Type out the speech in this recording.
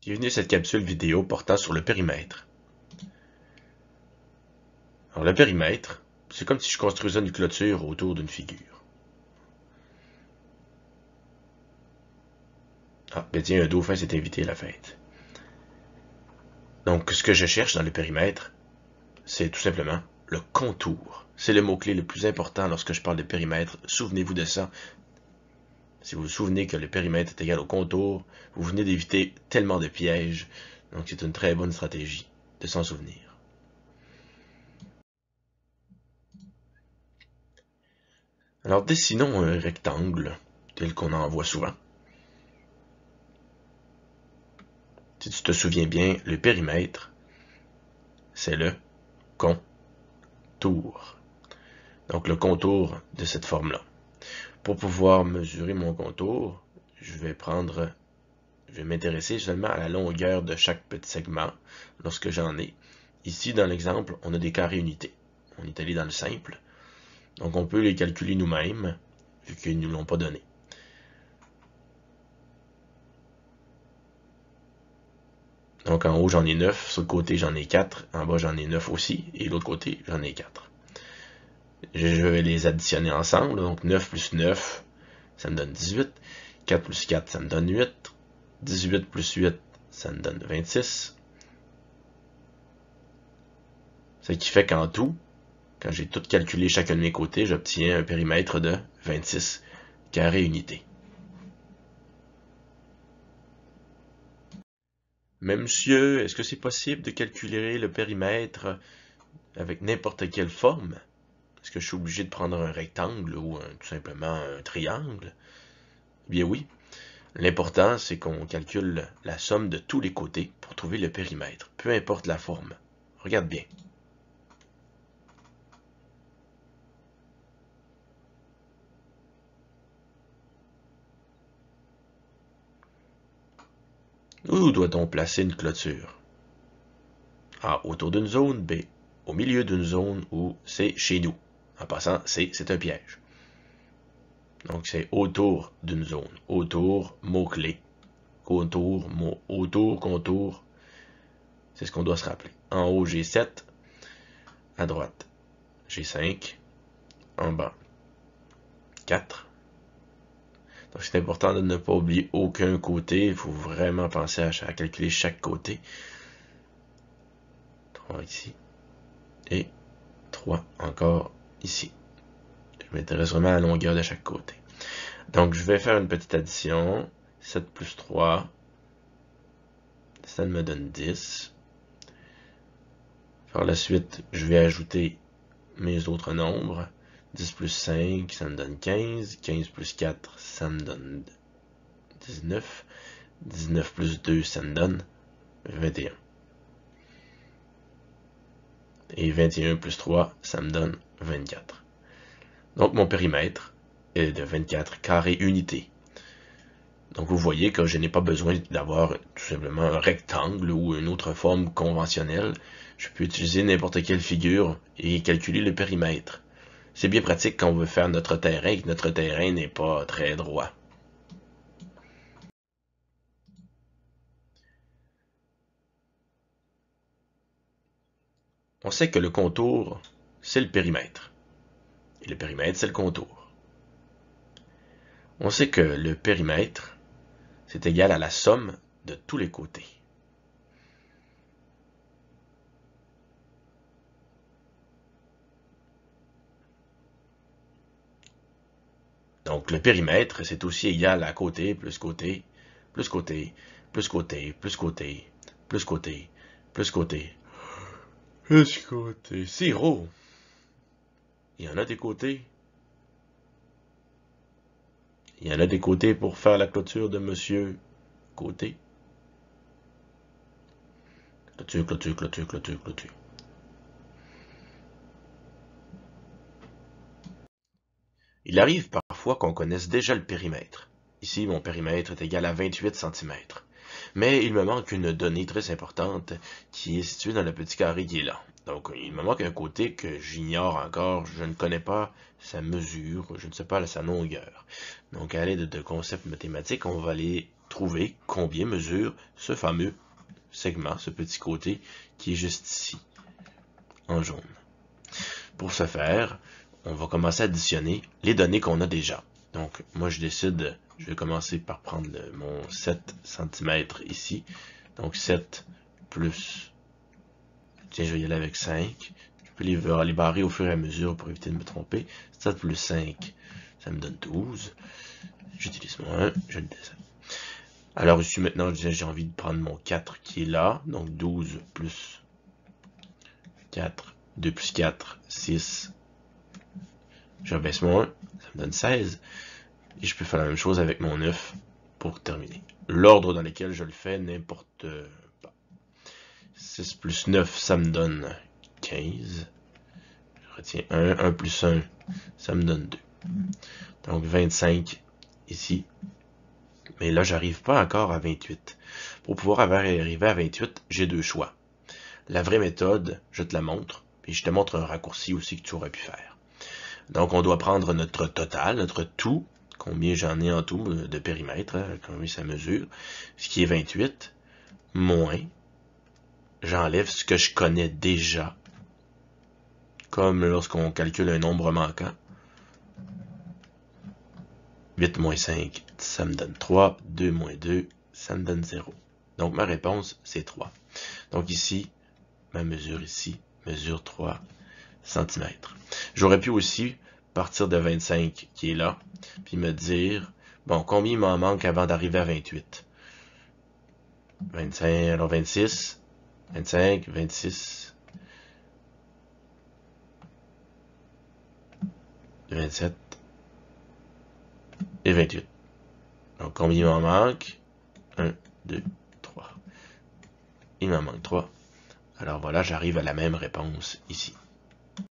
Bienvenue à cette capsule vidéo portant sur le périmètre. Alors le périmètre, c'est comme si je construisais une clôture autour d'une figure. Ah, ben tiens, un dauphin s'est invité à la fête. Donc ce que je cherche dans le périmètre, c'est tout simplement le contour. C'est le mot-clé le plus important lorsque je parle de périmètre. Souvenez-vous de ça. Si vous vous souvenez que le périmètre est égal au contour, vous venez d'éviter tellement de pièges. Donc c'est une très bonne stratégie de s'en souvenir. Alors dessinons un rectangle tel qu'on en voit souvent. Si tu te souviens bien, le périmètre, c'est le contour. Donc le contour de cette forme-là. Pour pouvoir mesurer mon contour, je vais m'intéresser seulement à la longueur de chaque petit segment lorsque j'en ai. Ici, dans l'exemple, on a des carrés unités. On est allé dans le simple. Donc on peut les calculer nous-mêmes, vu qu'ils ne nous l'ont pas donné. Donc en haut, j'en ai 9, sur le côté, j'en ai 4, en bas, j'en ai 9 aussi, et l'autre côté, j'en ai 4. Je vais les additionner ensemble, donc 9 plus 9, ça me donne 18. 4 plus 4, ça me donne 8. 18 plus 8, ça me donne 26. Ce qui fait qu'en tout, quand j'ai tout calculé chacun de mes côtés, j'obtiens un périmètre de 26 carrés unités. Mais monsieur, est-ce que c'est possible de calculer le périmètre avec n'importe quelle forme? Est-ce que je suis obligé de prendre un rectangle ou tout simplement un triangle? Eh bien oui. L'important, c'est qu'on calcule la somme de tous les côtés pour trouver le périmètre, peu importe la forme. Regarde bien. Où doit-on placer une clôture? A. Autour d'une zone. B. Au milieu d'une zone ou C. Chez nous. En passant, C. C'est un piège. Donc c'est autour d'une zone. Autour, mot-clé. Contour, mot. Autour, contour. C'est ce qu'on doit se rappeler. En haut, j'ai 7. À droite, j'ai 5. En bas, 4. Donc c'est important de ne pas oublier aucun côté. Il faut vraiment penser à calculer chaque côté. 3 ici. Et 3 encore ici. Je m'intéresse vraiment à la longueur de chaque côté. Donc je vais faire une petite addition. 7 plus 3. Ça me donne 10. Par la suite, je vais ajouter mes autres nombres. 10 plus 5, ça me donne 15. 15 plus 4, ça me donne 19. 19 plus 2, ça me donne 21. Et 21 plus 3, ça me donne 24. Donc mon périmètre est de 24 carrés unités. Donc vous voyez que je n'ai pas besoin d'avoir tout simplement un rectangle ou une autre forme conventionnelle. Je peux utiliser n'importe quelle figure et calculer le périmètre. C'est bien pratique quand on veut faire notre terrain et que notre terrain n'est pas très droit. On sait que le contour, c'est le périmètre. Et le périmètre, c'est le contour. On sait que le périmètre, c'est égal à la somme de tous les côtés. Donc le périmètre, c'est aussi égal à côté, plus côté, plus côté, plus côté, plus côté, plus côté, plus côté, plus côté. Zéro. Il y en a des côtés. Il y en a des côtés pour faire la clôture de Monsieur Côté. Clôture, clôture, clôture, clôture, clôture. Il arrive parfois qu'on connaisse déjà le périmètre. Ici, mon périmètre est égal à 28 cm. Mais il me manque une donnée très importante qui est située dans le petit carré qui est là. Donc, il me manque un côté que j'ignore encore. Je ne connais pas sa mesure, je ne sais pas sa longueur. Donc, à l'aide de concepts mathématiques, on va aller trouver combien mesure ce fameux segment, ce petit côté qui est juste ici, en jaune. Pour ce faire, on va commencer à additionner les données qu'on a déjà. Donc, moi, je vais commencer par prendre mon 7 cm ici. Donc, 7 plus, tiens, je vais y aller avec 5. Je peux les barrer au fur et à mesure pour éviter de me tromper. 7 plus 5, ça me donne 12. J'utilise mon 1, je le descends. Alors ici, maintenant, j'ai envie de prendre mon 4 qui est là. Donc, 12 plus 4, 2 plus 4, 6. Je rebaisse mon 1, ça me donne 16. Et je peux faire la même chose avec mon 9 pour terminer. L'ordre dans lequel je le fais n'importe pas. 6 plus 9, ça me donne 15. Je retiens 1. 1 plus 1, ça me donne 2. Donc 25 ici. Mais là, j'arrive pas encore à 28. Pour pouvoir arriver à 28, j'ai deux choix. La vraie méthode, je te la montre, puis je te montre un raccourci aussi que tu aurais pu faire. Donc, on doit prendre notre total, notre tout, combien j'en ai en tout de périmètre, hein, combien ça mesure, ce qui est 28, moins, j'enlève ce que je connais déjà, comme lorsqu'on calcule un nombre manquant. 8 moins 5, ça me donne 3. 2 moins 2, ça me donne 0. Donc, ma réponse, c'est 3. Donc ici, ma mesure ici, mesure 3 cm. J'aurais pu aussi partir de 25 qui est là, puis me dire, bon, combien il m'en manque avant d'arriver à 28? 25, alors 26, 25, 26, 27 et 28. Donc, combien il m'en manque? 1, 2, 3. Il m'en manque 3. Alors voilà, j'arrive à la même réponse ici.